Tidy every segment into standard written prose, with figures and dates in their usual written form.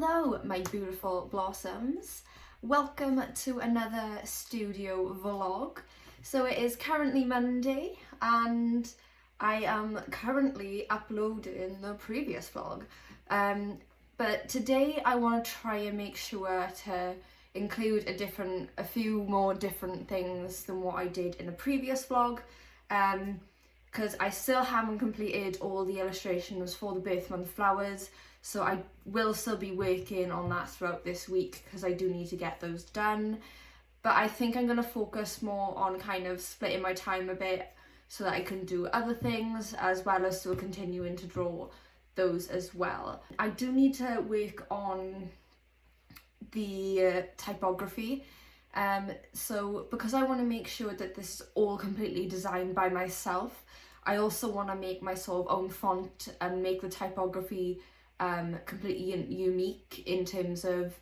Hello my beautiful blossoms, welcome to another studio vlog. So it is currently Monday and I am currently uploading the previous vlog, but today I want to try and make sure to include a few more different things than what I did in the previous vlog, because I still haven't completed all the illustrations for the birth month flowers. So I will still be working on that throughout this week because I do need to get those done. But I think I'm going to focus more on kind of splitting my time a bit so that I can do other things as well as still continuing to draw those as well. I do need to work on the typography. So because I want to make sure that this is all completely designed by myself, I also want to make my sort of own font and make the typography completely unique in terms of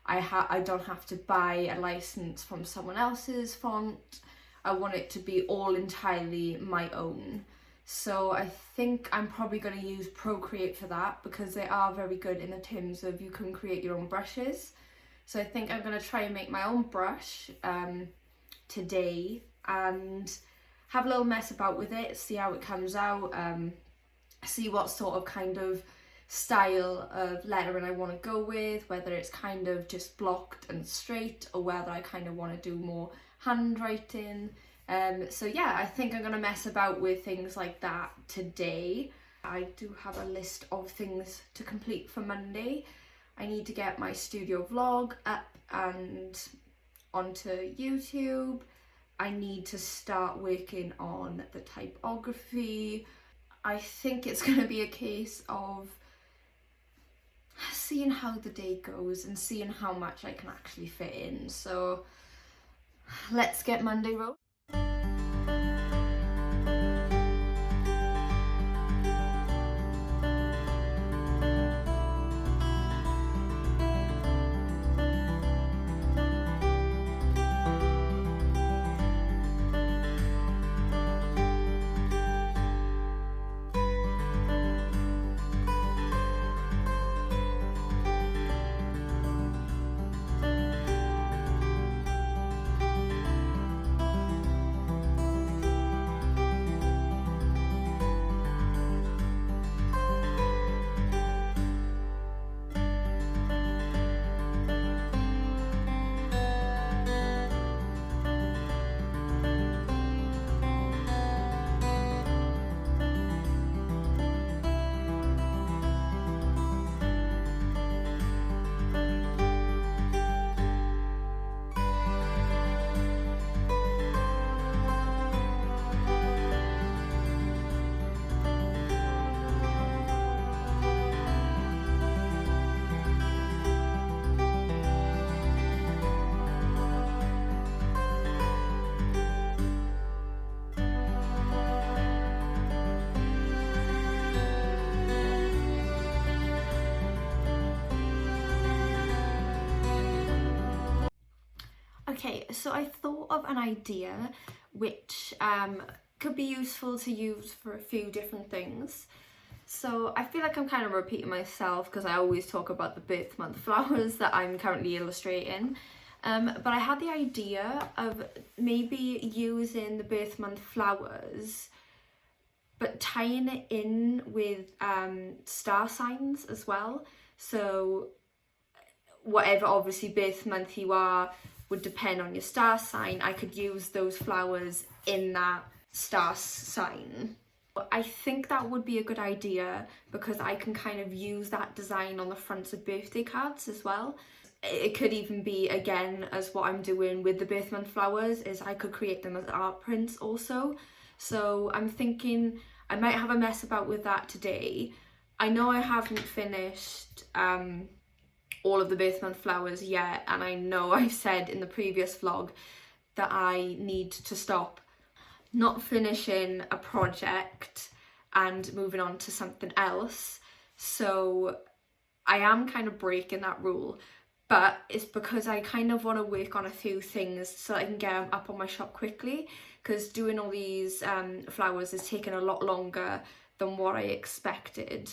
I don't have to buy a license from someone else's font. I want it to be all entirely my own. So I think I'm probably going to use Procreate for that because they are very good in the terms of you can create your own brushes. So I think I'm going to try and make my own brush today and have a little mess about with it, see how it comes out, see what sort of kind of style of lettering I want to go with, whether it's kind of just blocked and straight or whether I kind of want to do more handwriting. So yeah, I think I'm going to mess about with things like that today. I do have a list of things to complete for Monday. I need to get my studio vlog up and onto YouTube. I need to start working on the typography. I think it's going to be a case of seeing how the day goes and seeing how much I can actually fit in. So let's get Monday rolling. Okay, so I thought of an idea which could be useful to use for a few different things. So I feel like I'm kind of repeating myself because I always talk about the birth month flowers that I'm currently illustrating. But I had the idea of maybe using the birth month flowers but tying it in with star signs as well. So whatever obviously birth month you are would depend on your star sign. I could use those flowers in that star sign. I think that would be a good idea because I can kind of use that design on the fronts of birthday cards as well. It could even be, again, as what I'm doing with the birth month flowers, is I could create them as art prints also. So I'm thinking I might have a mess about with that today. I know I haven't finished all of the birth month flowers yet, and I know I've said in the previous vlog that I need to stop not finishing a project and moving on to something else. So I am kind of breaking that rule, but it's because I kind of want to work on a few things so I can get them up on my shop quickly, because doing all these flowers is taking a lot longer than what I expected.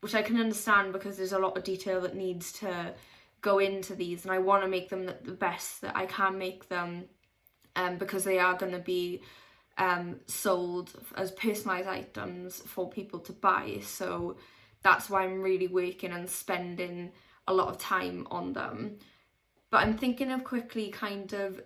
which I can understand because there's a lot of detail that needs to go into these, and I want to make them the best that I can make them, because they are going to be sold as personalised items for people to buy. So that's why I'm really working and spending a lot of time on them. But I'm thinking of quickly kind of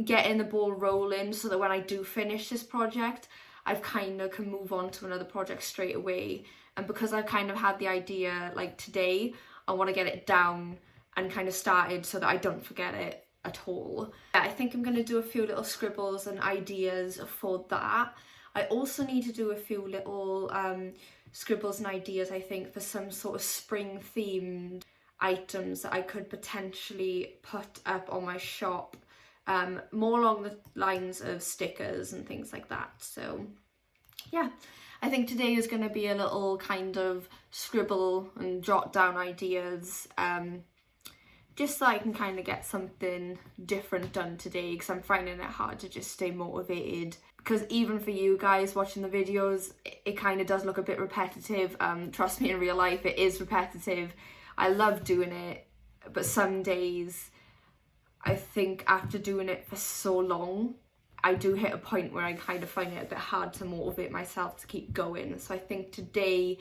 getting the ball rolling so that when I do finish this project, I've kind of can move on to another project straight away. And because I've kind of had the idea like today, I want to get it down and kind of started so that I don't forget it at all. I think I'm going to do a few little scribbles and ideas for that. I also need to do a few little scribbles and ideas, I think, for some sort of spring themed items that I could potentially put up on my shop, more along the lines of stickers and things like that. So yeah, I think today is going to be a little kind of scribble and jot down ideas, just so I can kind of get something different done today, because I'm finding it hard to just stay motivated. Because even for you guys watching the videos, it kind of does look a bit repetitive. Trust me, in real life it is repetitive. I love doing it, but some days I think after doing it for so long, I do hit a point where I kind of find it a bit hard to motivate myself to keep going. So I think today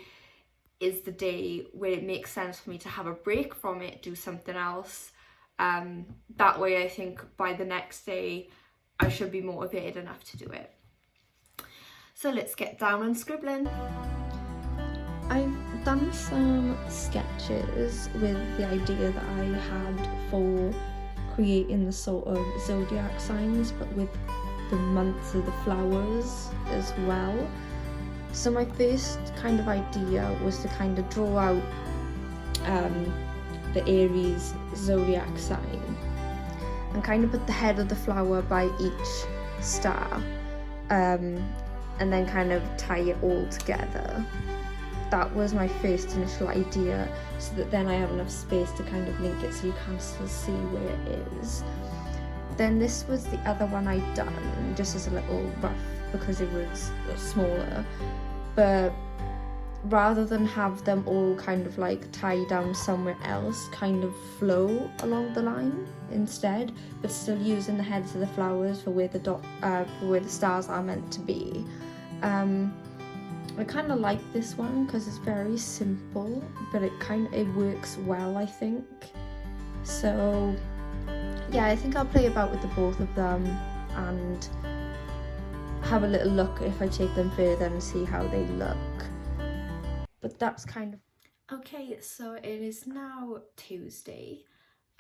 is the day where it makes sense for me to have a break from it, do something else. That way I think by the next day I should be motivated enough to do it. So let's get down and scribbling. I've done some sketches with the idea that I had for creating the sort of zodiac signs, but with the months of the flowers as well. So my first kind of idea was to kind of draw out the Aries zodiac sign and kind of put the head of the flower by each star, and then kind of tie it all together. That was my first initial idea, so that then I have enough space to kind of link it so you can still see where it is. Then this was the other one I'd done, just as a little rough, because it was smaller. But rather than have them all kind of like tie down somewhere else, kind of flow along the line instead, but still using the heads of the flowers for where the stars are meant to be. I kind of like this one because it's very simple, but it works well, I think. So yeah, I think I'll play about with the both of them and have a little look if I take them further and see how they look. But that's kind of... Okay, so it is now Tuesday,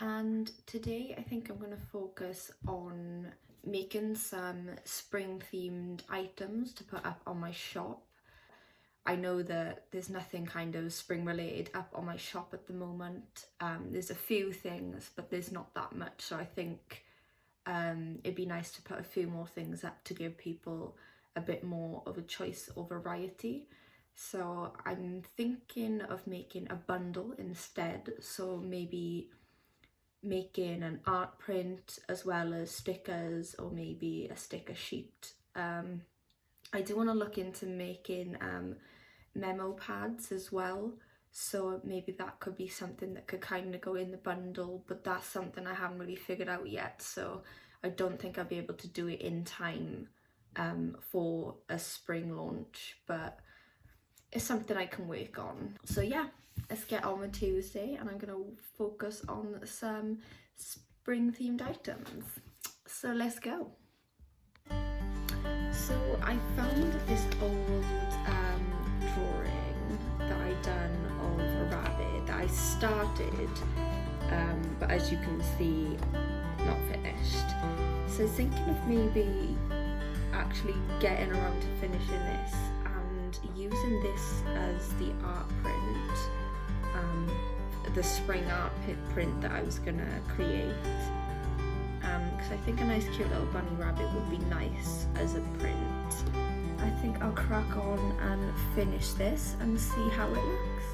and today I think I'm going to focus on making some spring themed items to put up on my shop. I know that there's nothing kind of spring related up on my shop at the moment. There's a few things, but there's not that much, so I think it'd be nice to put a few more things up to give people a bit more of a choice or variety. So I'm thinking of making a bundle instead, so maybe making an art print as well as stickers, or maybe a sticker sheet. I do want to look into making memo pads as well, so maybe that could be something that could kind of go in the bundle, but that's something I haven't really figured out yet, so I don't think I'll be able to do it in time for a spring launch, but it's something I can work on. So yeah, let's get on with Tuesday, and I'm going to focus on some spring themed items. So let's go. So I found this old drawing that I done of a rabbit that I started, but as you can see, not finished. So thinking of maybe actually getting around to finishing this and using this as the art print, the spring art print that I was gonna create. Because I think a nice cute little bunny rabbit would be nice as a print. I think I'll crack on and finish this and see how it looks.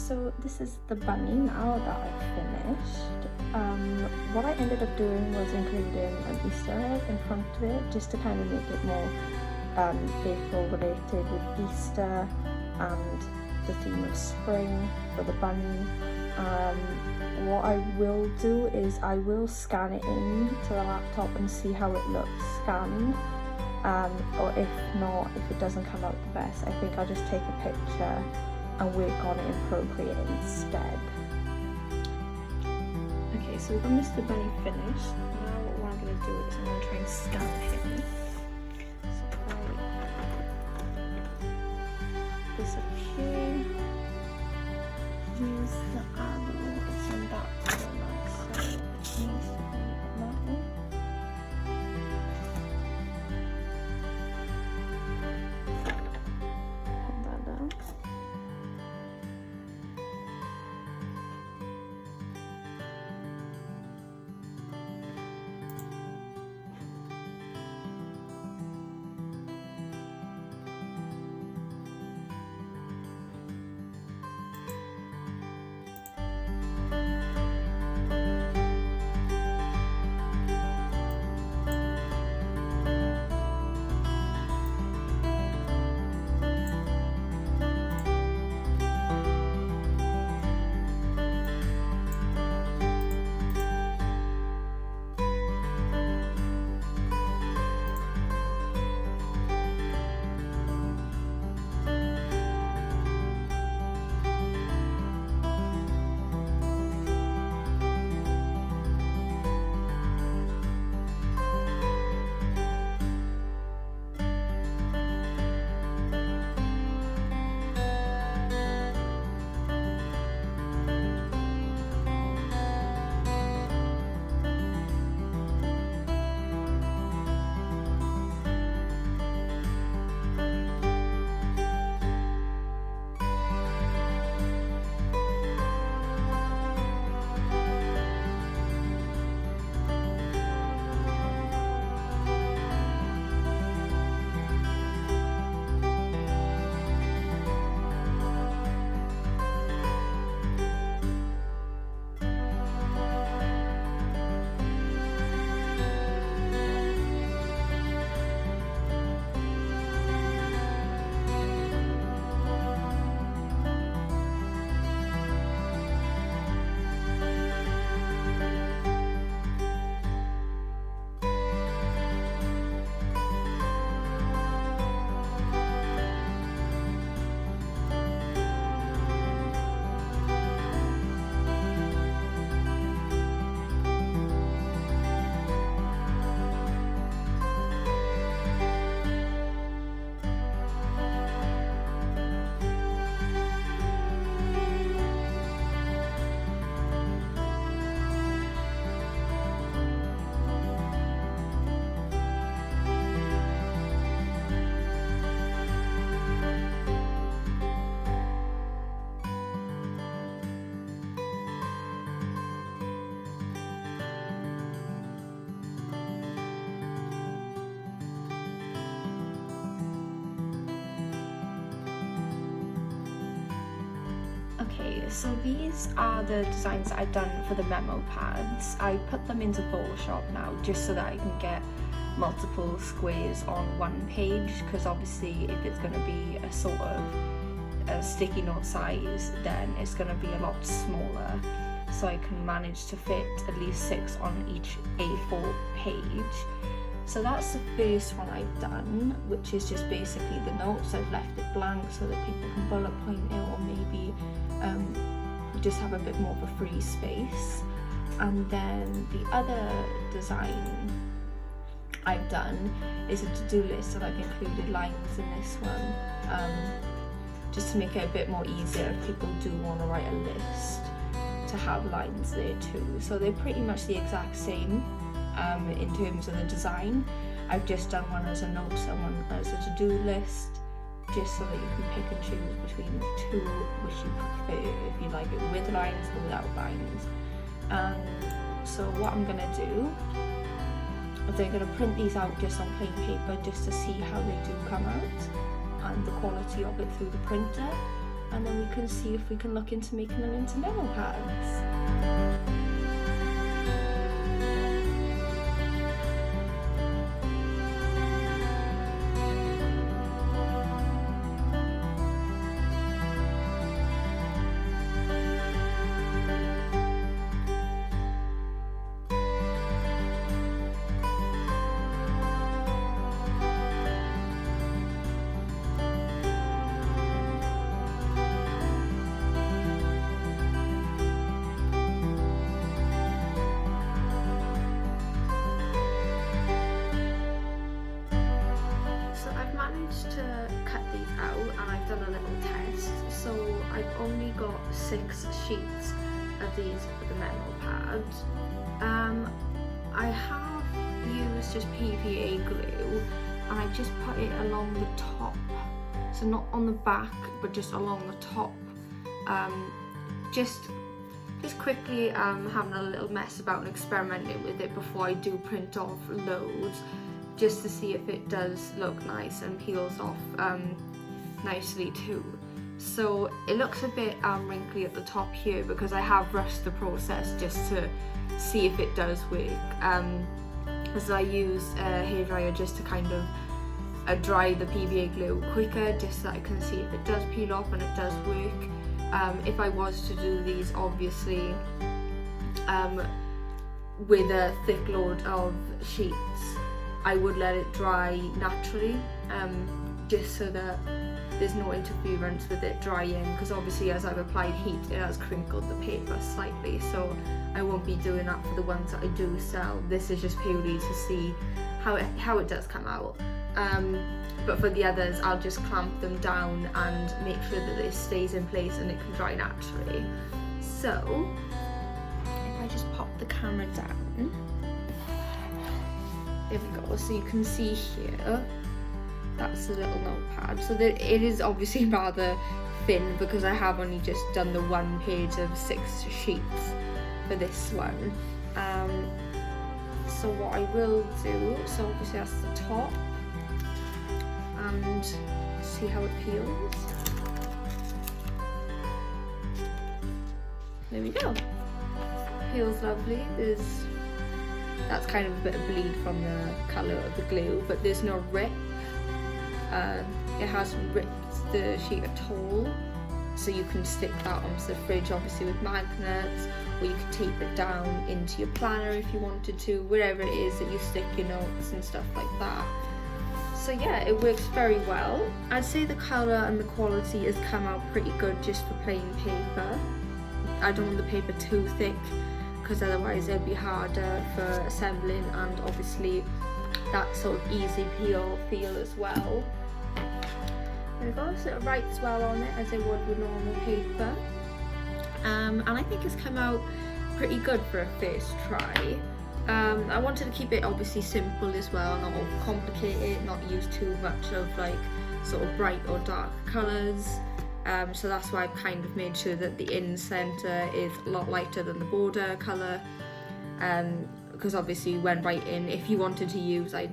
So this is the bunny now that I've finished. What I ended up doing was including an Easter egg in front of it, just to kind of make it more April related with Easter and the theme of spring for the bunny. What I will do is I will scan it in to the laptop and see how it looks scanned, or if not, if it doesn't come out the best, I think I'll just take a picture and work on it in Procreate instead. Okay, so we've got Mr. Bunny finished. Now what I'm going to do is I'm going to try and scan him. So if I disappear, use the arrow, it's on that corner, so it needs to be that one. Put that down. Okay, so these are the designs that I've done for the memo pads. I put them into Photoshop now just so that I can get multiple squares on one page, because obviously if it's going to be a sort of a sticky note size, then it's going to be a lot smaller, so I can manage to fit at least 6 on each A4 page. So that's the first one I've done, which is just basically the notes. I've left it blank so that people can bullet point it, or maybe just have a bit more of a free space. And then the other design I've done is a to-do list, and I've included lines in this one, just to make it a bit more easier if people do want to write a list, to have lines there too. So they're pretty much the exact same in terms of the design. I've just done one as a notes and one as a to-do list, just so that you can pick and choose between the two which you prefer, if you like it with lines or without lines. So what I'm going to do is I'm going to print these out just on plain paper, just to see how they do come out and the quality of it through the printer. and then we can see if we can look into making them into memo pads. To cut these out, and I've done a little test, so I've only got 6 sheets of these for the memo pads. I have used just PVA glue, and I just put it along the top, so not on the back but just along the top, just quickly having a little mess about and experimenting with it before I do print off loads, just to see if it does look nice and peels off nicely too. So it looks a bit wrinkly at the top here because I have rushed the process just to see if it does work, as I use a hairdryer just to kind of dry the PVA glue quicker, just so I can see if it does peel off and it does work. If I was to do these obviously with a thick load of sheets, I would let it dry naturally, just so that there's no interference with it drying, because obviously as I've applied heat it has crinkled the paper slightly, so I won't be doing that for the ones that I do sell. This is just purely to see how it does come out, but for the others I'll just clamp them down and make sure that it stays in place and it can dry naturally. So if I just pop the camera down, there we go, so you can see here, that's the little notepad. So that it is obviously rather thin because I have only just done the 1 page of 6 sheets for this one. So what I will do, so obviously that's the top, and see how it peels. There we go. Peels lovely. That's kind of a bit of bleed from the colour of the glue, but there's no rip. It hasn't ripped the sheet at all, so you can stick that onto the fridge obviously with magnets, or you can tape it down into your planner if you wanted to, wherever it is that you stick your notes and stuff like that. So yeah, it works very well. I'd say the colour and the quality has come out pretty good just for plain paper. I don't want the paper too thick because otherwise it'll be harder for assembling, and obviously that sort of easy peel feel as well. There we go, so it writes well on it as it would with normal paper, and I think it's come out pretty good for a first try. I wanted to keep it obviously simple as well, not overcomplicate it, not use too much of like sort of bright or dark colours. So that's why I've kind of made sure that the in centre is a lot lighter than the border colour, because obviously when writing, if you wanted to use like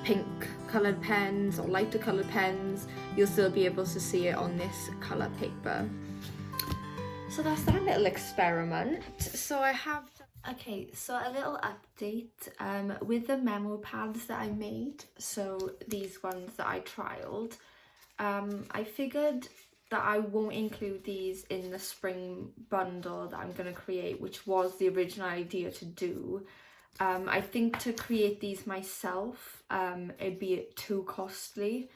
pink coloured pens or lighter coloured pens, you'll still be able to see it on this colour paper. So that's that little experiment. So I have, okay, so a little update with the memo pads that I made, so these ones that I trialled. I figured that I won't include these in the spring bundle that I'm going to create, which was the original idea to do. I think to create these myself, it'd be too costly.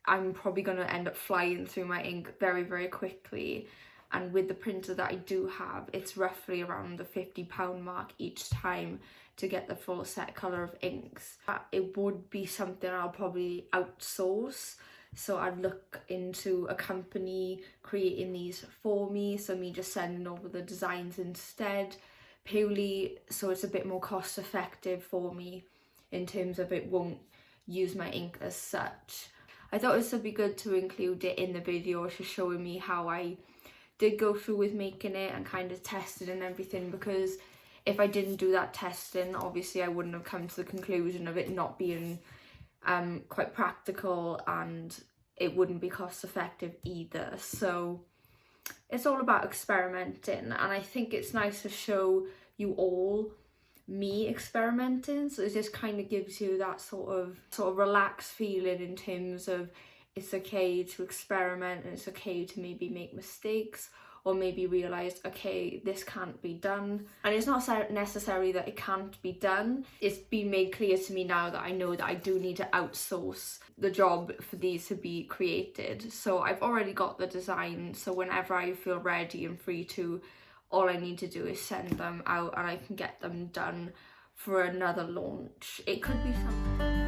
I'm probably going to end up flying through my ink very, very quickly. And with the printer that I do have, it's roughly around the £50 mark each time to get the full set colour of inks. It would be something I'll probably outsource. So I'd look into a company creating these for me, so me just sending over the designs instead, purely so it's a bit more cost effective for me in terms of it won't use my ink as such. I thought this would be good to include it in the video, just showing me how I did go through with making it and kind of tested and everything, because if I didn't do that testing, obviously I wouldn't have come to the conclusion of it not being quite practical and it wouldn't be cost effective either. So it's all about experimenting, and I think it's nice to show you all me experimenting, so it just kind of gives you that sort of relaxed feeling in terms of it's okay to experiment, and it's okay to maybe make mistakes, or maybe realise, okay, this can't be done. And it's not necessarily that it can't be done. It's been made clear to me now that I know that I do need to outsource the job for these to be created. So I've already got the design, so whenever I feel ready and free to, all I need to do is send them out and I can get them done for another launch. It could be something.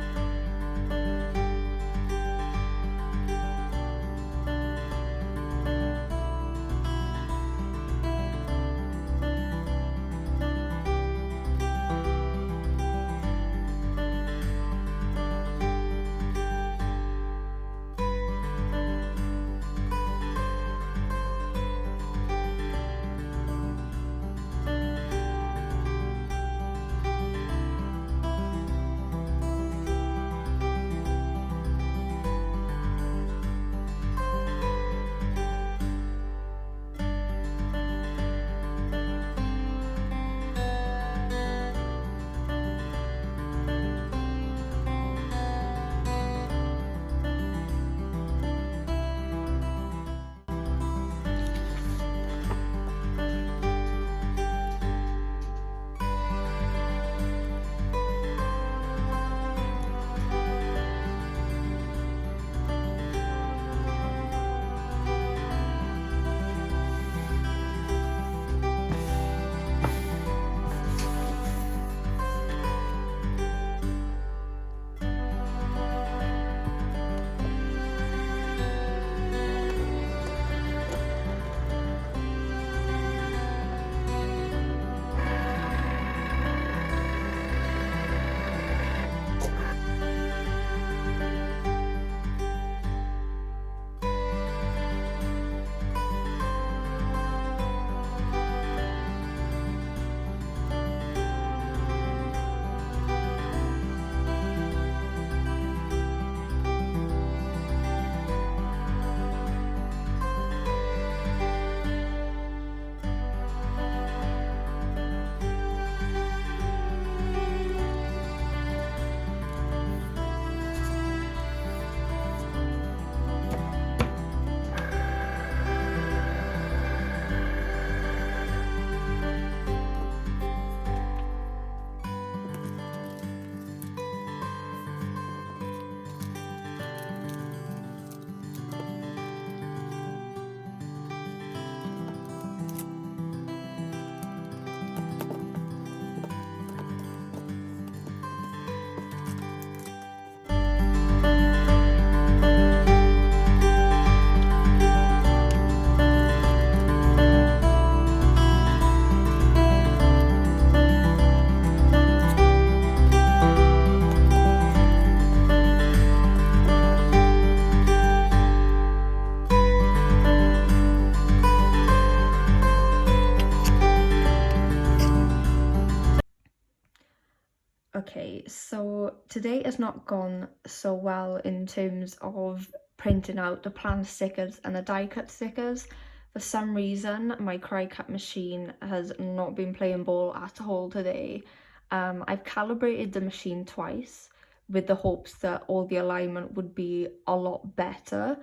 Okay, so today has not gone so well in terms of printing out the plan stickers and the die cut stickers. For some reason, my cry cut machine has not been playing ball at all today. I've calibrated the machine twice with the hopes that all the alignment would be a lot better,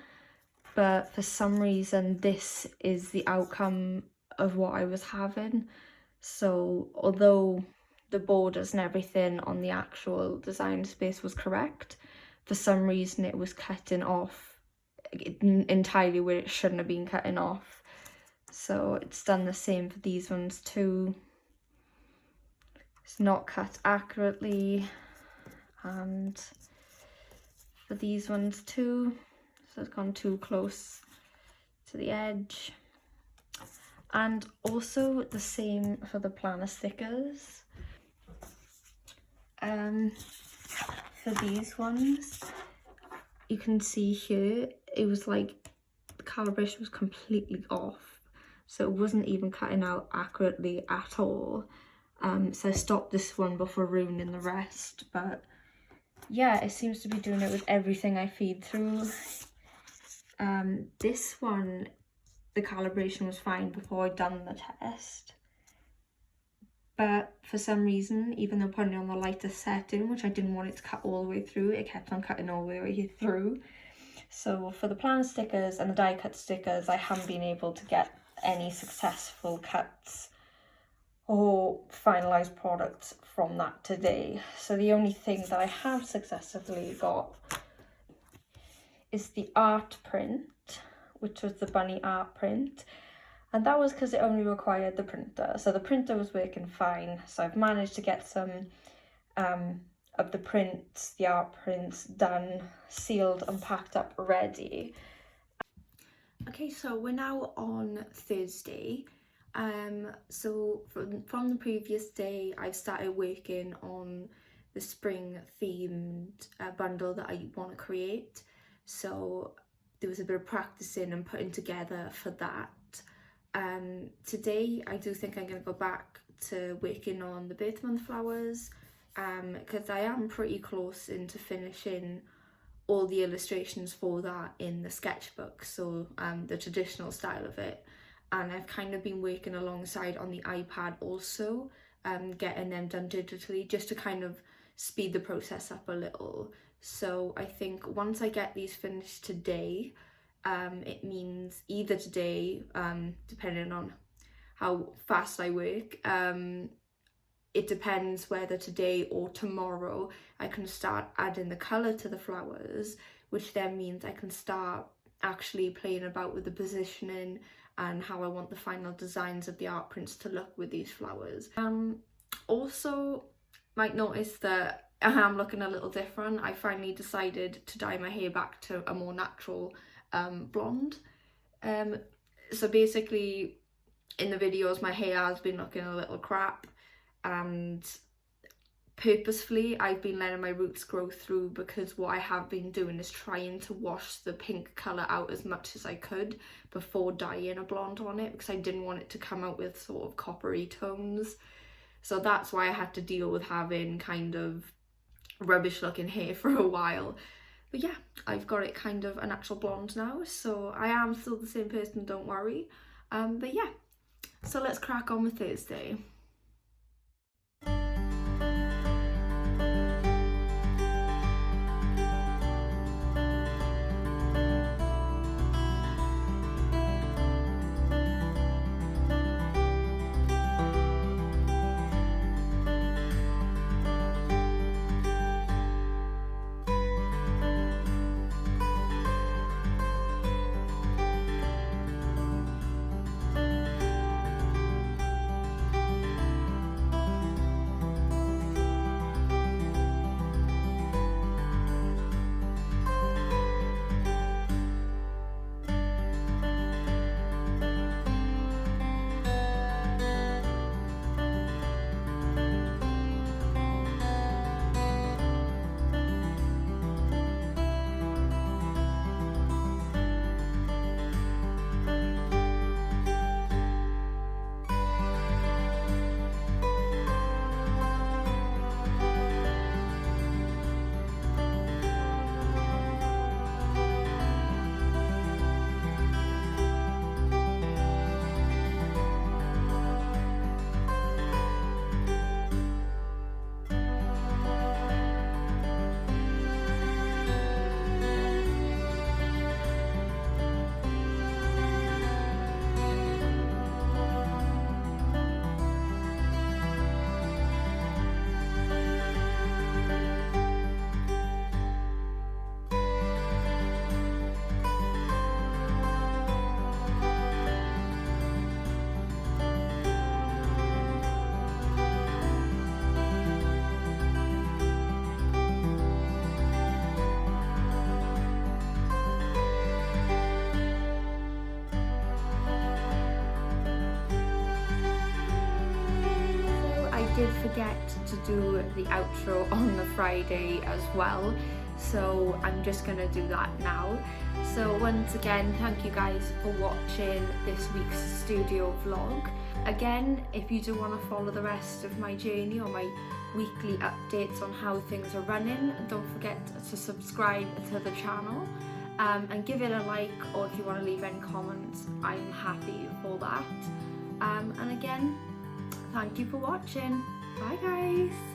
but for some reason this is the outcome of what I was having. So although the borders and everything on the actual design space was correct, for some reason it was cutting off entirely where it shouldn't have been cutting off. So it's done the same for these ones too. It's not cut accurately, and for these ones too, so it's gone too close to the edge. And also the same for the planner stickers. For these ones, you can see here, it was like the calibration was completely off, so it wasn't even cutting out accurately at all. So I stopped this one before ruining the rest, but yeah, it seems to be doing it with everything I feed through. This one, the calibration was fine before I'd done the test, but for some reason, even though putting it on the lighter setting, which I didn't want it to cut all the way through, it kept on cutting all the way through. So for the planner stickers and the die cut stickers, I haven't been able to get any successful cuts or finalised products from that today. So the only thing that I have successfully got is the art print, which was the bunny art print. And that was because it only required the printer. So the printer was working fine. So I've managed to get some of the prints, the art prints, done, sealed and packed up ready. Okay, so we're now on Thursday. So from the previous day, I've started working on the spring themed bundle that I want to create. So there was a bit of practicing and putting together for that. Today I do think I'm going to go back to working on the birth month flowers, because I am pretty close into finishing all the illustrations for that in the sketchbook, so the traditional style of it, and I've kind of been working alongside on the iPad also, getting them done digitally just to kind of speed the process up a little. So I think once I get these finished today, it means either today, depending on how fast I work, it depends whether today or tomorrow I can start adding the colour to the flowers, which then means I can start actually playing about with the positioning and how I want the final designs of the art prints to look with these flowers. Also, might notice that I am looking a little different. I finally decided to dye my hair back to a more natural blonde. So basically in the videos my hair has been looking a little crap, and purposefully I've been letting my roots grow through, because what I have been doing is trying to wash the pink colour out as much as I could before dyeing a blonde on it, because I didn't want it to come out with sort of coppery tones. So that's why I had to deal with having kind of rubbish looking hair for a while. But yeah, I've got it kind of a natural blonde now, so I am still the same person, don't worry. But yeah, so let's crack on with Thursday. Did forget to do the outro on the Friday as well, so I'm just gonna do that now. So once again, thank you guys for watching this week's studio vlog. Again, if you do want to follow the rest of my journey or my weekly updates on how things are running, don't forget to subscribe to the channel. and give it a like, or if you want to leave any comments, I'm happy for that. And again, thank you for watching. Bye guys.